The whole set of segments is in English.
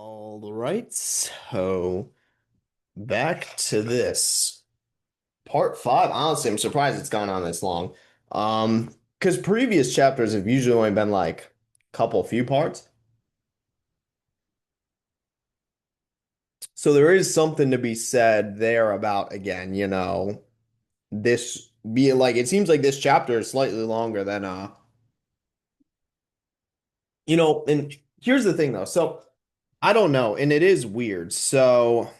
All right, so back to this part five. Honestly, I'm surprised it's gone on this long. Because previous chapters have usually only been like a couple few parts. So there is something to be said there about, again, this being like it seems like this chapter is slightly longer than and here's the thing though. So I don't know, and it is weird. So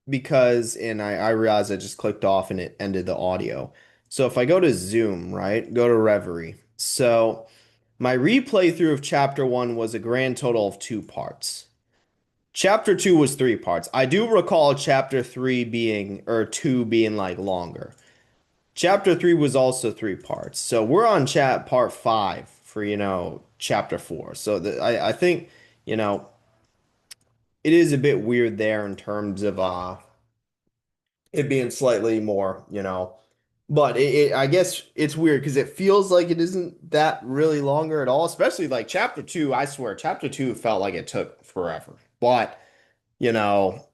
because and I realized I just clicked off and it ended the audio. So if I go to Zoom, right, go to Reverie. So my replay through of chapter one was a grand total of two parts. Chapter two was three parts. I do recall chapter three being, or two being like longer. Chapter three was also three parts. So we're on chat part five for, chapter four. So I think, you know, it is a bit weird there in terms of it being slightly more, but I guess it's weird because it feels like it isn't that really longer at all, especially like chapter two. I swear, chapter two felt like it took forever. But, you know,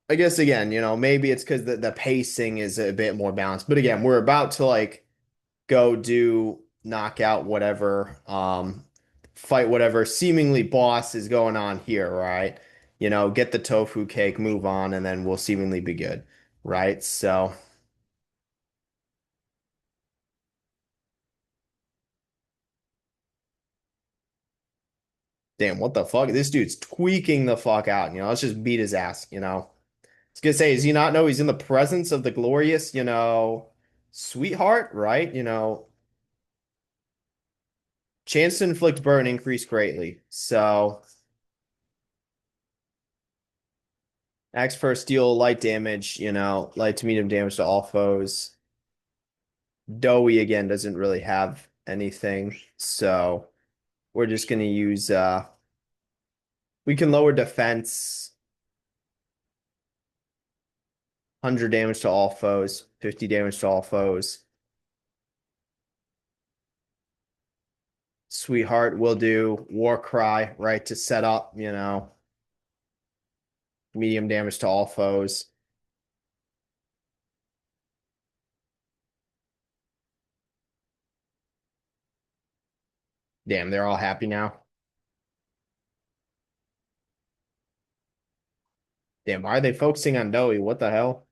I guess again, maybe it's because the pacing is a bit more balanced. But again, we're about to like go do knock out whatever, fight whatever seemingly boss is going on here, right? Get the tofu cake, move on, and then we'll seemingly be good, right? So. Damn, what the fuck? This dude's tweaking the fuck out. Let's just beat his ass. I was gonna say, does he not know he's in the presence of the glorious, sweetheart, right? Chance to inflict burn increased greatly. So, axe first deal light damage, light to medium damage to all foes. Doughy again doesn't really have anything. So, we're just gonna use we can lower defense, 100 damage to all foes, 50 damage to all foes. Sweetheart will do War Cry, right, to set up, medium damage to all foes. Damn, they're all happy now. Damn, why are they focusing on Doughy? What the hell?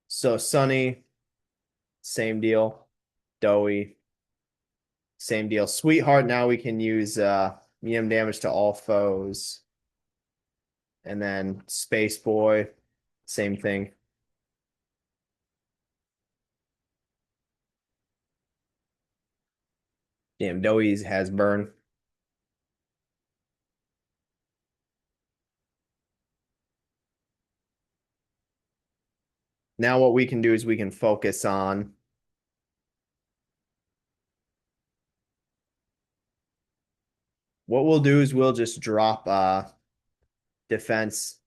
So Sunny, same deal. Doughy, same deal. Sweetheart, now we can use medium damage to all foes. And then Space Boy, same thing. Damn, Doughy's has burn. Now what we can do is we can focus on what we'll do is we'll just drop defense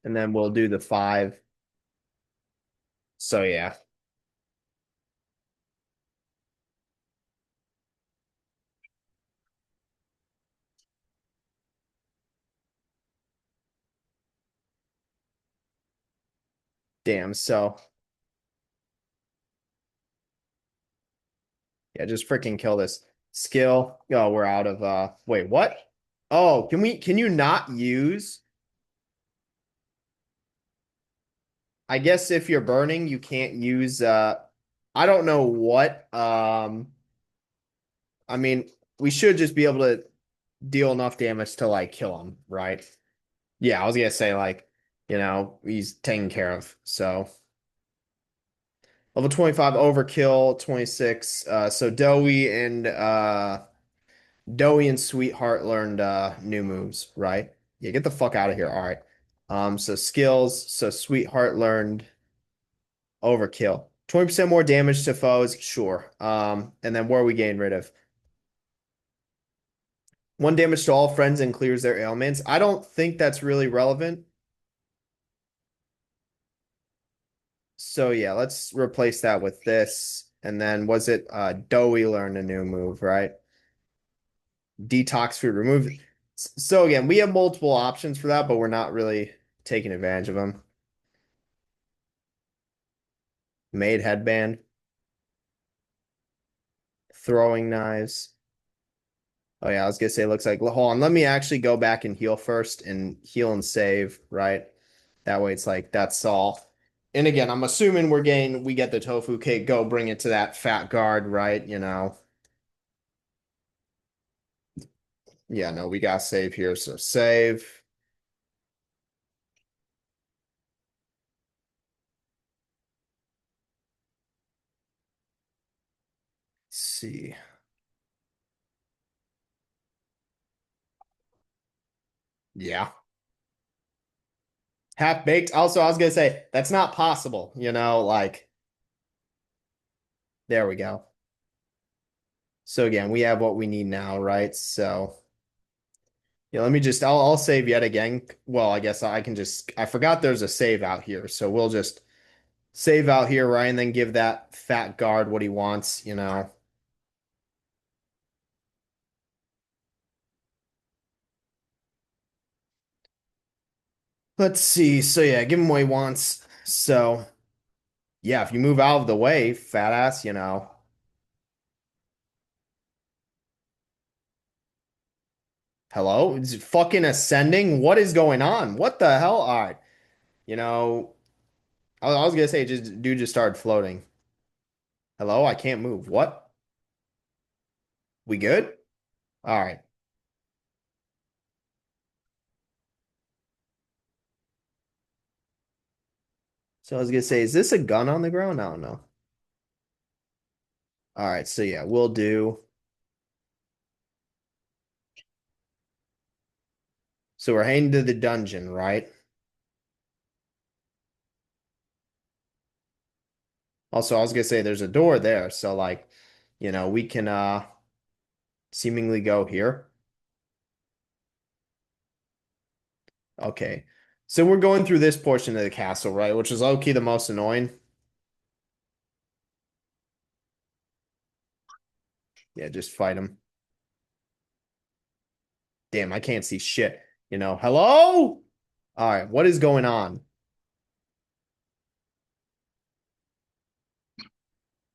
and then we'll do the five. So yeah. Damn. So yeah, just freaking kill this skill. Oh, we're out of wait, what? Oh, can you not use? I guess if you're burning, you can't use I don't know what. I mean, we should just be able to deal enough damage to like kill him, right? Yeah, I was gonna say like, he's taken care of. So level 25 overkill, 26. So Doughy and Sweetheart learned new moves, right? Yeah, get the fuck out of here. All right. So skills. So Sweetheart learned overkill. 20% more damage to foes, sure. And then what are we getting rid of? One damage to all friends and clears their ailments. I don't think that's really relevant. So yeah, let's replace that with this. And then was it Doughy learned a new move, right? Detox food, remove. So again, we have multiple options for that, but we're not really taking advantage of them. Made headband, throwing knives. Oh yeah, I was gonna say it looks like hold on, let me actually go back and heal first and heal and save, right? That way it's like that's all. And again, I'm assuming we get the tofu cake, go bring it to that fat guard, right? You know. Yeah, no, we got save here, so save. Let's see. Yeah. Half baked. Also, I was gonna say that's not possible, you know, like there we go. So again, we have what we need now, right? So yeah, let me just I'll save yet again. Well, I guess I can just I forgot there's a save out here, so we'll just save out here, right? And then give that fat guard what he wants, you know. Let's see. So yeah, give him what he wants. So yeah, if you move out of the way, fat ass, you know. Hello? Is it fucking ascending? What is going on? What the hell? All right. You know, I was gonna say just dude just started floating. Hello? I can't move. What? We good? All right. So I was gonna say, is this a gun on the ground? I don't know. All right, so yeah, we'll do. So we're heading to the dungeon, right? Also, I was gonna say there's a door there, so like, you know, we can seemingly go here. Okay. So we're going through this portion of the castle, right? Which is low-key the most annoying. Yeah, just fight him. Damn, I can't see shit. You know, hello? All right, what is going on?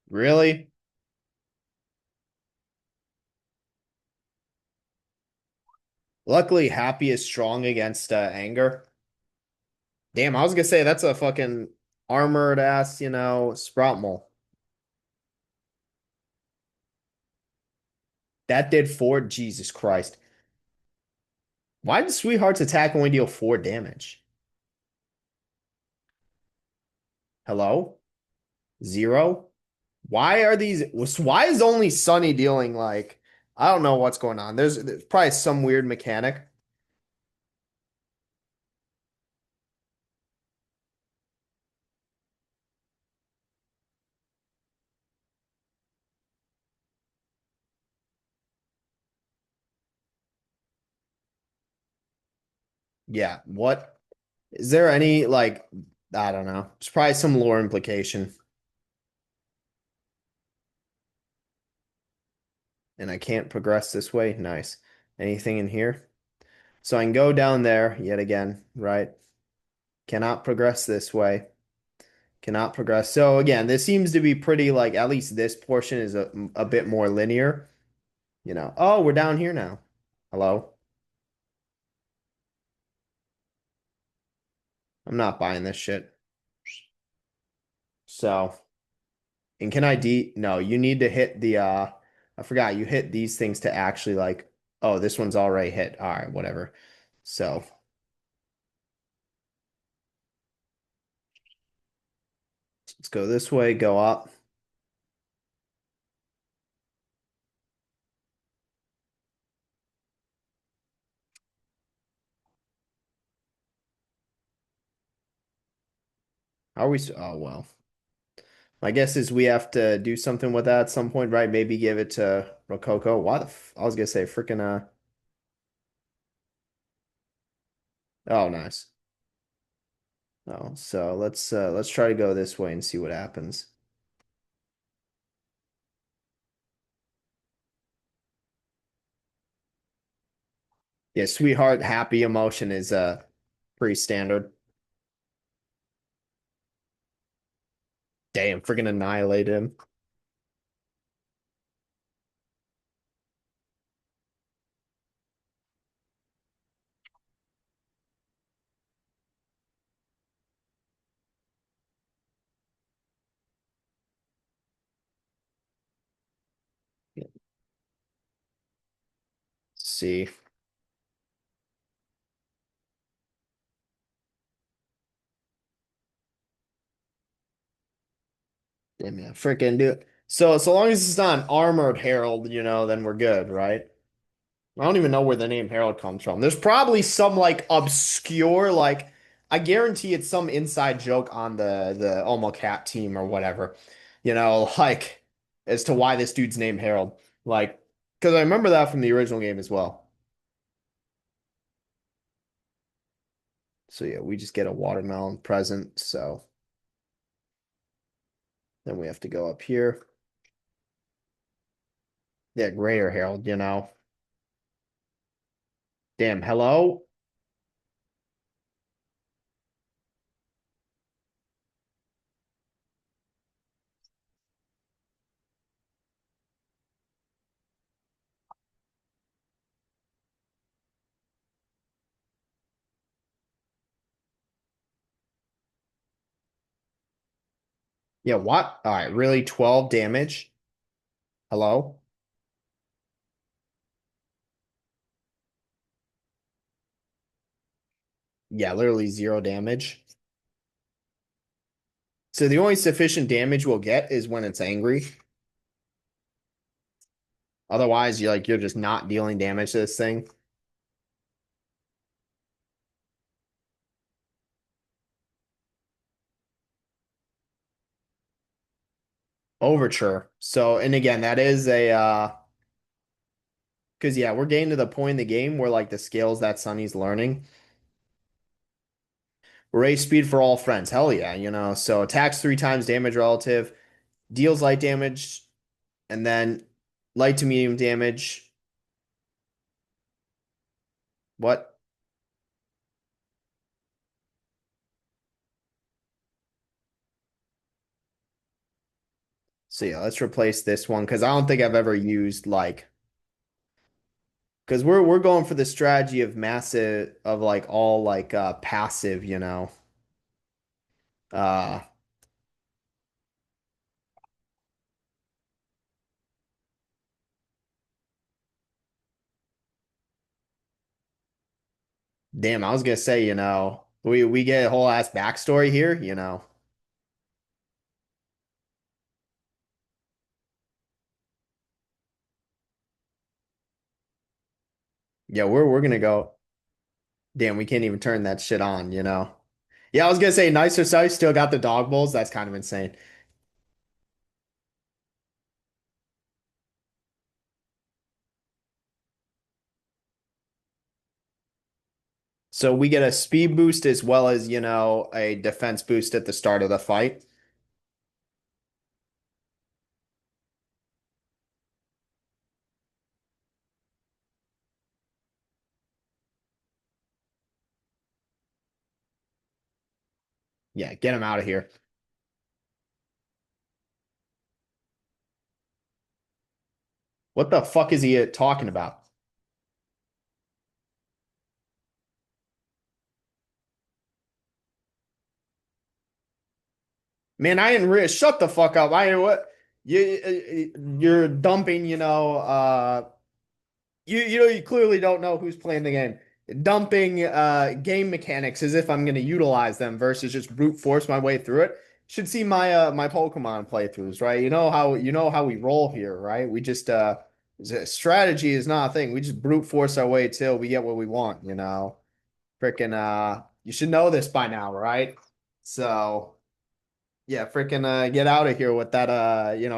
Really? Luckily, happy is strong against anger. Damn, I was gonna say that's a fucking armored ass, you know, Sproutmole. That did four. Jesus Christ. Why did Sweetheart's attack only deal four damage? Hello? Zero? Why are these? Why is only Sunny dealing like? I don't know what's going on. There's probably some weird mechanic. Yeah. What? Is there any like? I don't know. There's probably some lore implication, and I can't progress this way. Nice. Anything in here? So I can go down there yet again, right? Cannot progress this way. Cannot progress. So again, this seems to be pretty like at least this portion is a bit more linear. You know, oh, we're down here now. Hello? I'm not buying this shit. So, and can I D? No, you need to hit the I forgot you hit these things to actually like, oh, this one's already hit. All right, whatever. So, let's go this way, go up. How are we? Oh, well. My guess is we have to do something with that at some point, right? Maybe give it to Rococo. Why the f I was gonna say freaking oh, nice. Oh, so let's try to go this way and see what happens. Yeah, sweetheart, happy emotion is pretty standard. Damn, freaking annihilate him. See. Damn, yeah, freaking do it. So long as it's not an armored herald, then we're good, right? I don't even know where the name Herald comes from. There's probably some like obscure, like I guarantee it's some inside joke on the Omo Cat team or whatever, like as to why this dude's named Harold. Like, because I remember that from the original game as well. So yeah, we just get a watermelon present. So then we have to go up here. Yeah, greater Harold. Damn, hello? Yeah, what? All right, really? 12 damage? Hello? Yeah, literally zero damage. So the only sufficient damage we'll get is when it's angry. Otherwise, you're just not dealing damage to this thing. Overture. So, and again, that is a because yeah, we're getting to the point in the game where like the skills that Sunny's learning. Raise speed for all friends. Hell yeah. So attacks 3 times damage relative, deals light damage, and then light to medium damage. What? So yeah, let's replace this one because I don't think I've ever used like because we're going for the strategy of massive of like all like passive. Uh damn, I was gonna say, we get a whole ass backstory here. Yeah, we're gonna go. Damn, we can't even turn that shit on. Yeah, I was gonna say nicer size still got the dog bowls. That's kind of insane. So we get a speed boost as well as, a defense boost at the start of the fight. Yeah, get him out of here. What the fuck is he talking about? Man, I didn't re shut the fuck up. I what you're dumping, you clearly don't know who's playing the game. Dumping game mechanics as if I'm going to utilize them versus just brute force my way through it. Should see my Pokemon playthroughs, right? You know how we roll here, right? We just strategy is not a thing. We just brute force our way till we get what we want. Freaking you should know this by now, right? So yeah, freaking get out of here with that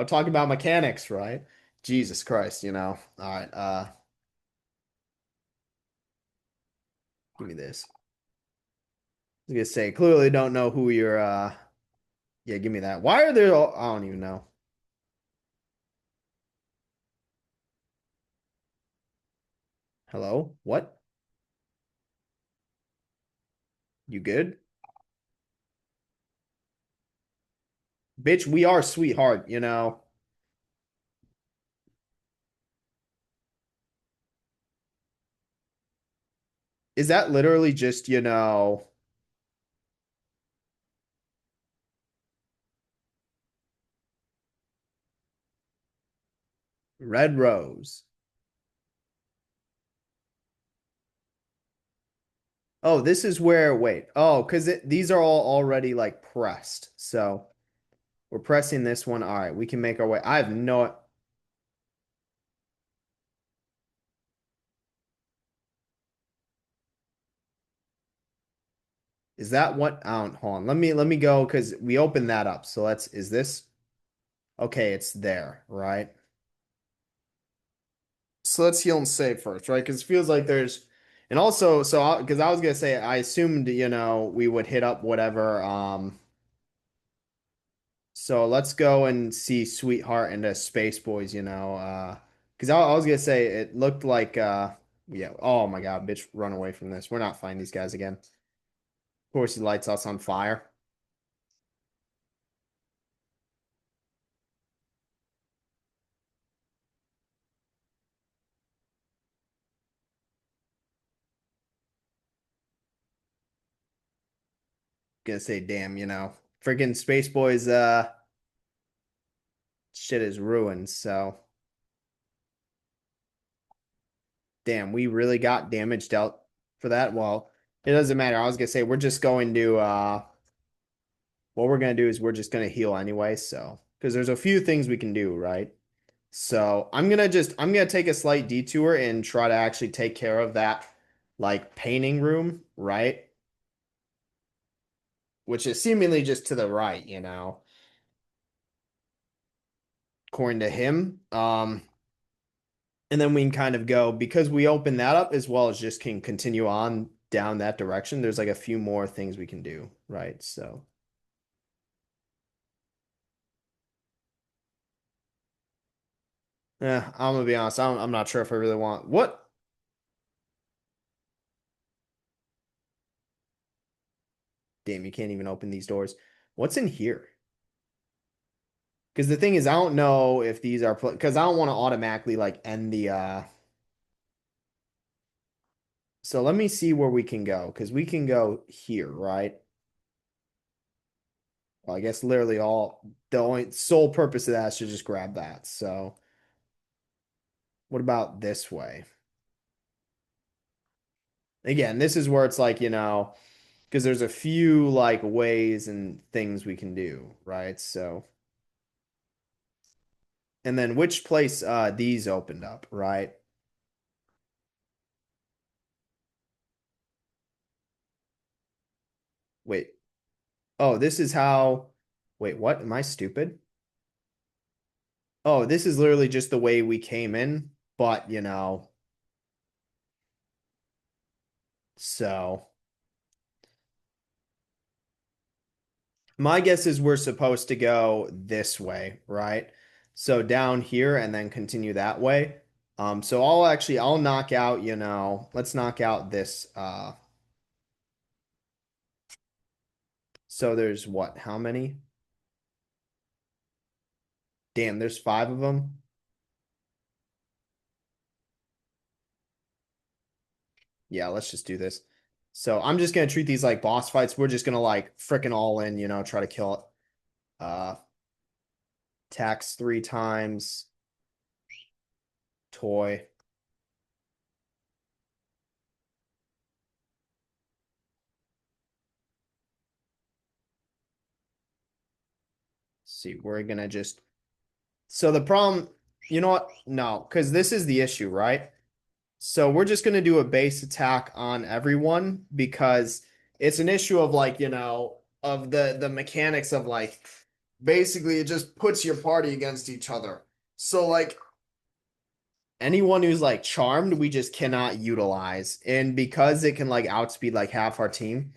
talking about mechanics, right? Jesus Christ. All right, give me this. was gonna say, clearly don't know who you're yeah, give me that. Why are there all, I don't even know. Hello? What? You good? Bitch, we are sweetheart, you know. Is that literally just, red rose? Oh, this is where, wait. Oh, because these are all already like pressed. So we're pressing this one. All right, we can make our way. I have no, is that what? I don't, hold on. Let me go because we opened that up. So is this, okay, it's there, right? So let's heal and save first, right? Because it feels like there's, and also, so because I was gonna say, I assumed, we would hit up whatever. So let's go and see Sweetheart and the Space Boys, because I was gonna say it looked like, yeah. Oh my God, bitch, run away from this. We're not finding these guys again. Of course, he lights us on fire. Gonna say, damn, freaking Space Boys, shit is ruined. So damn, we really got damaged out for that. Well, it doesn't matter. I was gonna say we're just going to what we're gonna do is we're just gonna heal anyway, so because there's a few things we can do, right? So I'm gonna take a slight detour and try to actually take care of that like painting room, right? Which is seemingly just to the right, according to him. And then we can kind of go because we open that up as well as just can continue on down that direction. There's like a few more things we can do, right? So yeah, I'm gonna be honest. I'm not sure if I really want what. Damn, you can't even open these doors. What's in here? Because the thing is, I don't know if these are because I don't want to automatically like end the So let me see where we can go because we can go here, right? Well, I guess literally all the only sole purpose of that is to just grab that. So what about this way? Again, this is where it's like, because there's a few like ways and things we can do, right? So and then which place these opened up, right? Wait. Oh, this is how wait, what? Am I stupid? Oh, this is literally just the way we came in, but so my guess is we're supposed to go this way, right? So down here and then continue that way. So I'll knock out, let's knock out this so there's what, how many? Damn, there's five of them. Yeah, let's just do this. So I'm just gonna treat these like boss fights. We're just gonna like frickin' all in, try to kill it. Uh Tax three times, toy. See, we're gonna just so the problem, you know what? No, because this is the issue, right? So we're just going to do a base attack on everyone because it's an issue of like, of the mechanics of like basically it just puts your party against each other. So like anyone who's like charmed, we just cannot utilize. And because it can like outspeed like half our team,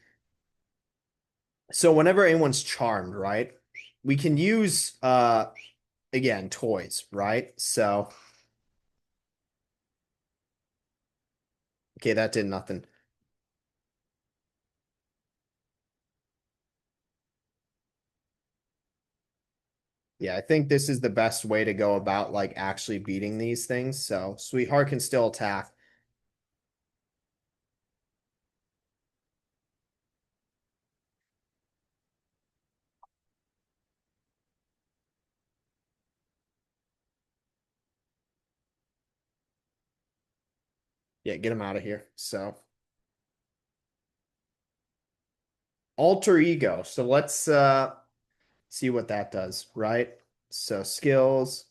So whenever anyone's charmed, right? We can use again toys, right? So okay, that did nothing. Yeah, I think this is the best way to go about like actually beating these things. So Sweetheart can still attack. Yeah, get him out of here. So alter ego. So let's see what that does, right? So skills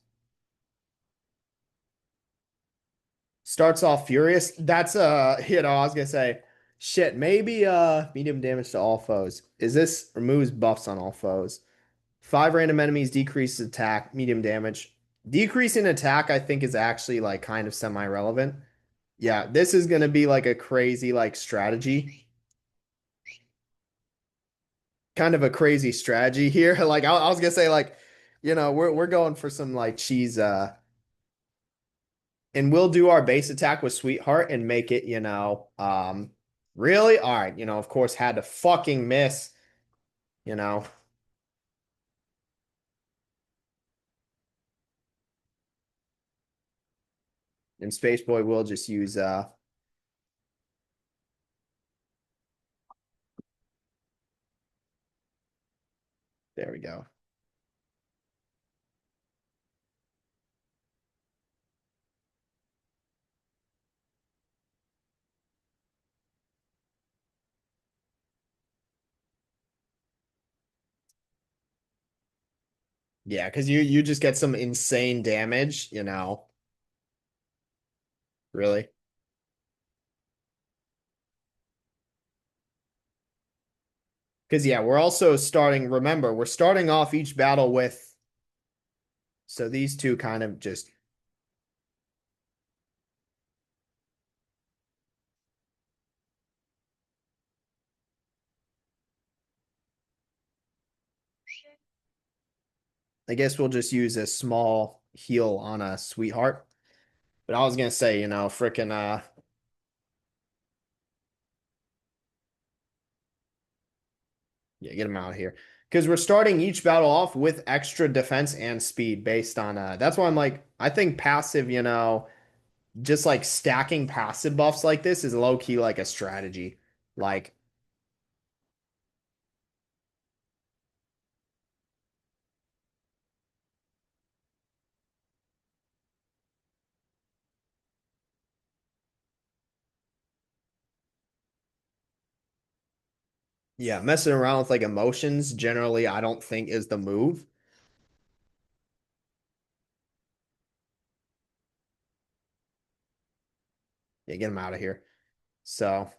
starts off furious. That's I was gonna say shit, maybe medium damage to all foes. Is this removes buffs on all foes? Five random enemies decreases attack, medium damage. Decreasing attack, I think, is actually like kind of semi-relevant. Yeah, this is gonna be like a crazy like strategy. Kind of a crazy strategy here. Like I was gonna say, like, we're going for some like cheese, and we'll do our base attack with Sweetheart and make it, really? All right, of course, had to fucking miss, you know. And Space Boy will just use there we go. Yeah, because you just get some insane damage, really. Because yeah, we're also starting, remember, we're starting off each battle with so these two kind of just I guess we'll just use a small heal on a Sweetheart. But I was gonna say, freaking yeah, get him out of here. Because we're starting each battle off with extra defense and speed based on that's why I'm like, I think passive, just like stacking passive buffs like this is low key like a strategy. Like, yeah, messing around with like emotions generally I don't think is the move. Yeah, get him out of here. So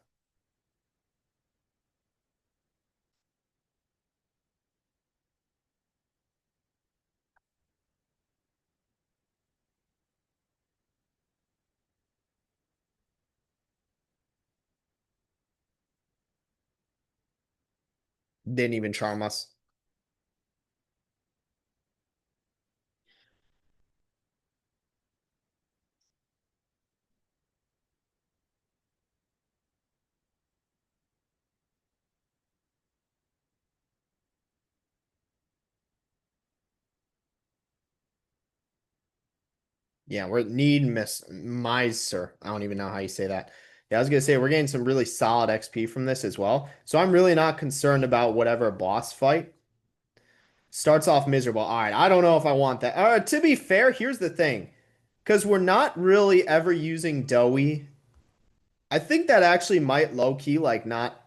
didn't even charm us. Yeah, we're need miss miser. I don't even know how you say that. Yeah, I was gonna say we're getting some really solid XP from this as well. So I'm really not concerned about whatever boss fight starts off miserable. All right, I don't know if I want that. To be fair, here's the thing. Because we're not really ever using doughy. I think that actually might low key like not.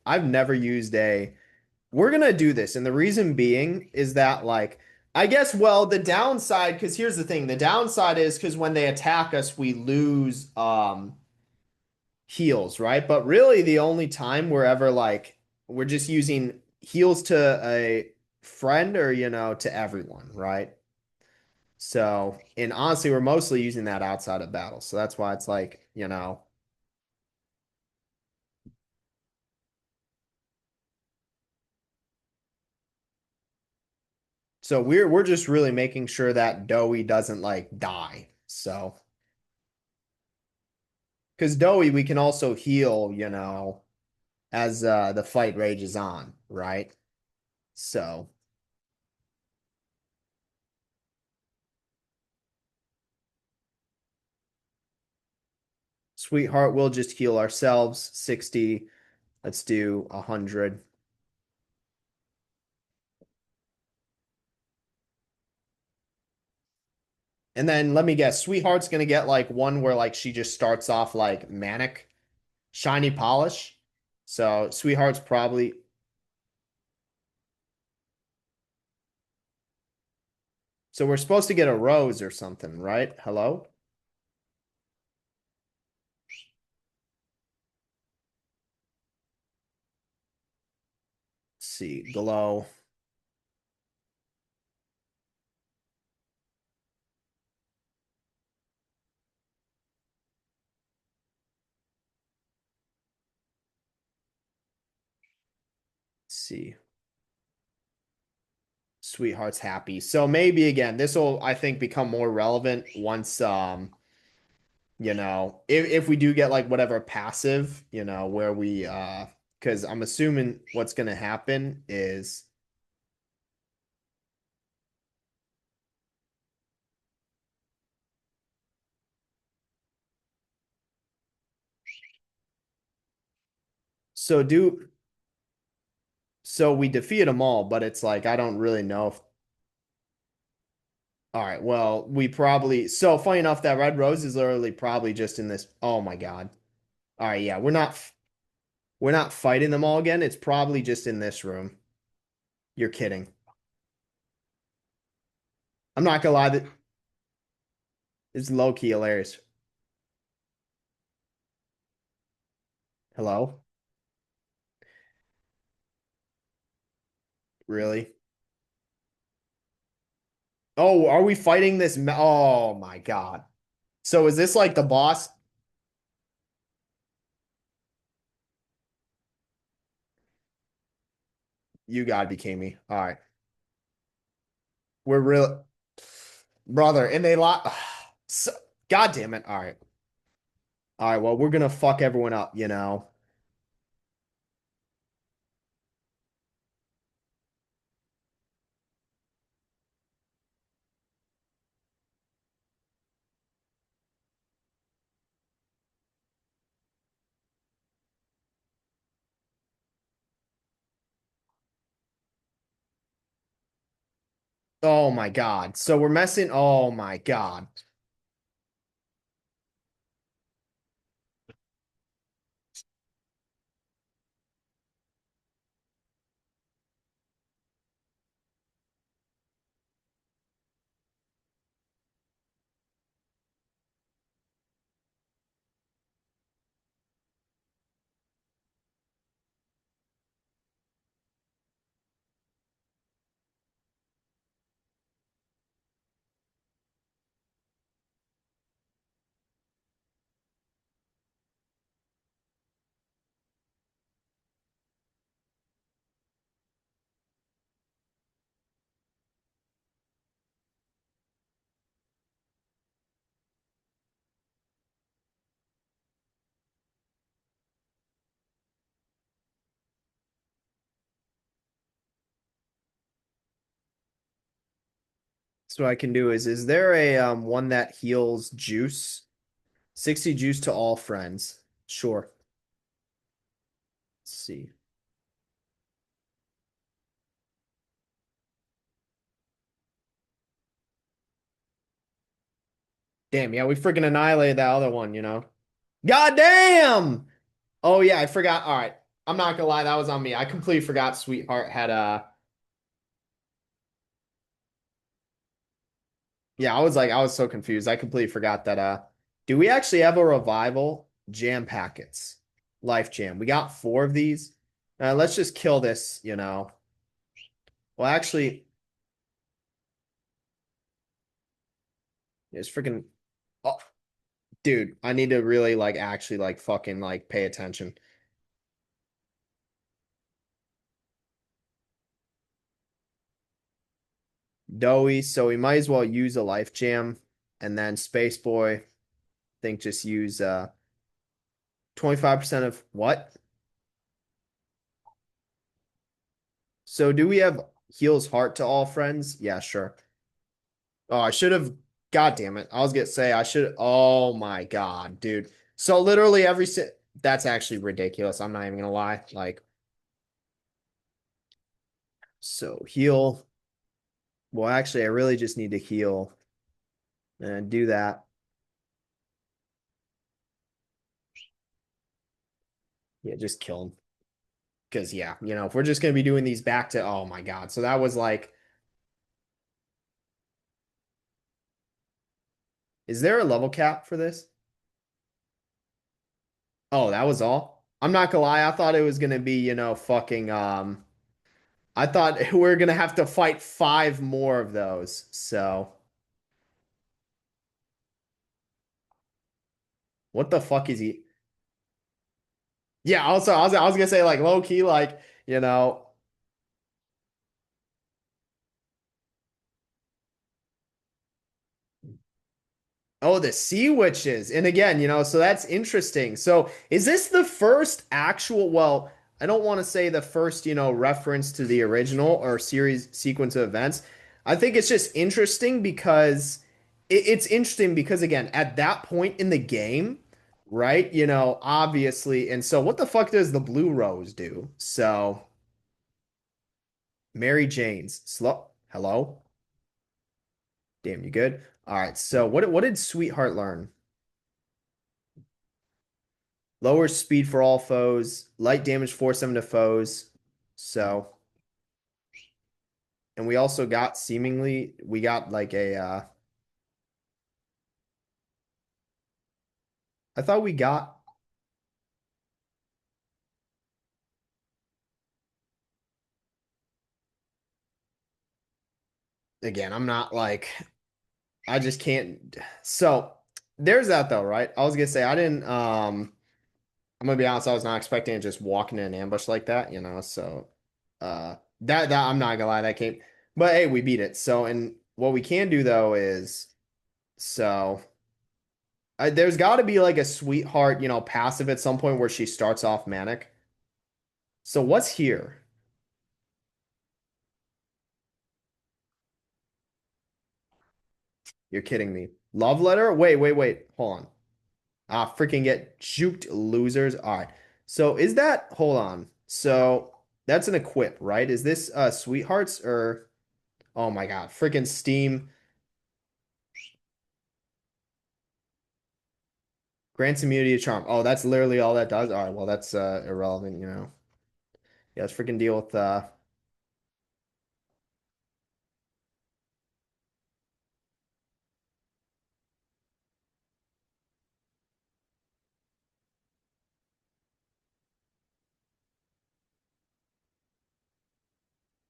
I've never used a. We're gonna do this, and the reason being is that like I guess well the downside because here's the thing. The downside is because when they attack us, we lose heals, right? But really, the only time we're ever like we're just using heals to a friend or to everyone, right? So, and honestly, we're mostly using that outside of battle. So that's why it's like, So we're just really making sure that Doughy doesn't like die. So because Doughy we can also heal, as the fight rages on, right? So Sweetheart, we'll just heal ourselves. 60. Let's do 100. And then let me guess, Sweetheart's gonna get like one where like she just starts off like manic, shiny polish. So Sweetheart's probably so we're supposed to get a rose or something, right? Hello? Let's see, glow. Let's see. Sweetheart's happy. So maybe again, this will I think become more relevant once if we do get like whatever passive, where we because I'm assuming what's gonna happen is so do so we defeat them all, but it's like I don't really know if all right, well, we probably so funny enough that red rose is literally probably just in this. Oh my God. All right, yeah, we're not fighting them all again. It's probably just in this room. You're kidding. I'm not gonna lie, that it's low key hilarious. Hello? Really? Oh, are we fighting this? Oh my God. So is this like the boss? You gotta be kidding me. All right. We're real brother, and they lock. So, God damn it. All right. All right, well, we're gonna fuck everyone up. Oh my God. So we're messing. Oh my God. So what I can do is there a one that heals juice? 60 juice to all friends. Sure. Let's see. Damn, yeah, we freaking annihilated that other one. God damn! Oh yeah, I forgot. All right. I'm not gonna lie, that was on me. I completely forgot Sweetheart had yeah, I was so confused. I completely forgot that do we actually have a revival jam packets? Life jam. We got four of these. Let's just kill this. Well, actually, it's freaking oh, dude, I need to really like actually like fucking like pay attention. Doughy, so we might as well use a life jam. And then Space Boy, I think just use 25% of what? So do we have heals heart to all friends? Yeah, sure. Oh, I should have. God damn it. I was gonna say I should. Oh my God, dude. So literally that's actually ridiculous. I'm not even gonna lie. Like, so heal. Well, actually, I really just need to heal and do that. Yeah, just kill him. Because yeah, if we're just gonna be doing these back to, oh my God. So that was like, is there a level cap for this? Oh, that was all. I'm not gonna lie. I thought it was gonna be, fucking I thought we are gonna have to fight five more of those. So what the fuck is he? Yeah, also I was gonna say like low key, like, you know, oh, the sea witches. And again, so that's interesting. So is this the first actual, well, I don't want to say the first, reference to the original or series sequence of events. I think it's just interesting because it's interesting because again, at that point in the game, right? Obviously, and so what the fuck does the blue rose do? So Mary Jane's slow. Hello? Damn, you good? All right. So what did Sweetheart learn? Lower speed for all foes, light damage force them to foes. So, and we also got seemingly we got like a I thought we got again, I'm not like I just can't. So, there's that though, right? I was gonna say I didn't I'm gonna be honest, I was not expecting to just walk in an ambush like that, so that I'm not gonna lie, that came, but hey, we beat it. So, and what we can do though is so there's got to be like a sweetheart, passive at some point where she starts off manic. So what's here? You're kidding me. Love letter? Wait. Hold on. Ah, freaking get juked, losers. All right. So is that, hold on. So that's an equip, right? Is this sweethearts or, oh my God, freaking Steam grants immunity to charm. Oh, that's literally all that does. All right. Well, that's irrelevant. Yeah, let's freaking deal with,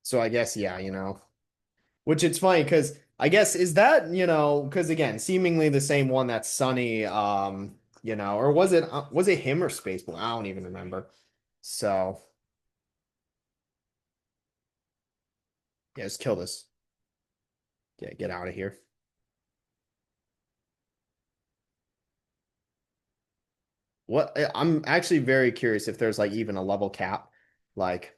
so I guess, yeah, which it's funny because I guess is that, because again, seemingly the same one that's Sunny, or was it him or Spaceball? I don't even remember. So yeah, just kill this. Yeah, get out of here. I'm actually very curious if there's like even a level cap. Like,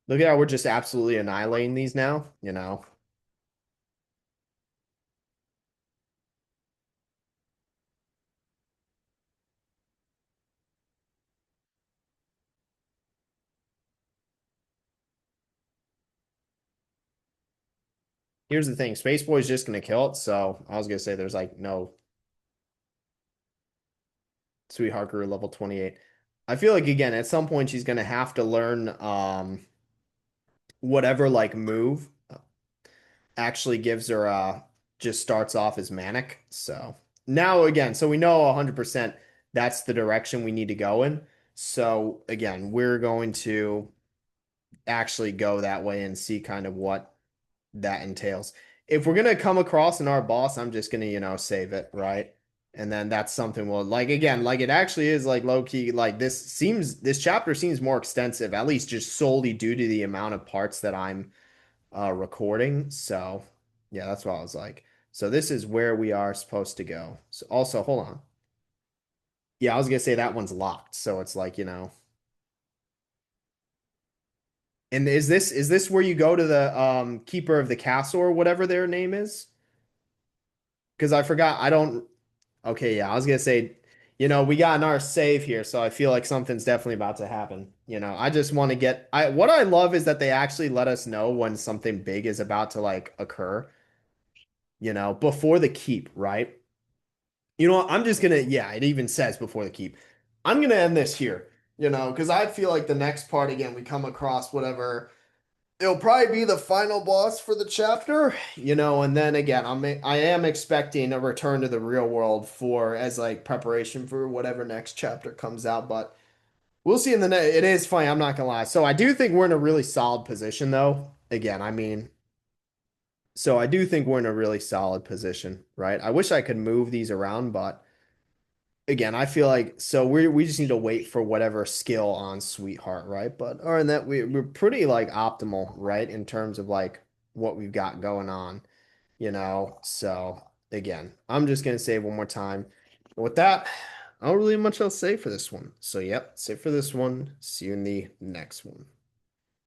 look at how we're just absolutely annihilating these now. Here's the thing, Spaceboy's just gonna kill it, so I was gonna say there's like no Sweetheart Guru level 28. I feel like again, at some point she's gonna have to learn whatever like move actually gives her just starts off as manic. So now again, so we know 100% that's the direction we need to go in. So again, we're going to actually go that way and see kind of what that entails. If we're gonna come across in our boss, I'm just gonna, save it, right? And then that's something we'll like again, like it actually is like low key, like this chapter seems more extensive, at least just solely due to the amount of parts that I'm recording. So yeah, that's what I was like. So this is where we are supposed to go. So also, hold on. Yeah, I was gonna say that one's locked. So it's like, and is this where you go to the keeper of the castle or whatever their name is? Because I forgot. I don't. Okay, yeah, I was gonna say, we got our save here, so I feel like something's definitely about to happen. I just want to get. What I love is that they actually let us know when something big is about to like occur. Before the keep, right? You know what? I'm just gonna. Yeah, it even says before the keep. I'm gonna end this here. Because I feel like the next part again, we come across whatever. It'll probably be the final boss for the chapter, and then again, I am expecting a return to the real world for as like preparation for whatever next chapter comes out, but we'll see in the it is funny, I'm not gonna lie. So I do think we're in a really solid position though. Again, I mean, so I do think we're in a really solid position, right? I wish I could move these around, but again, I feel like so we just need to wait for whatever skill on Sweetheart, right? But other than that, we're pretty like optimal, right, in terms of like what we've got going on, So again, I'm just gonna say it one more time. With that, I don't really have much else to say for this one. So yep, that's it for this one. See you in the next one.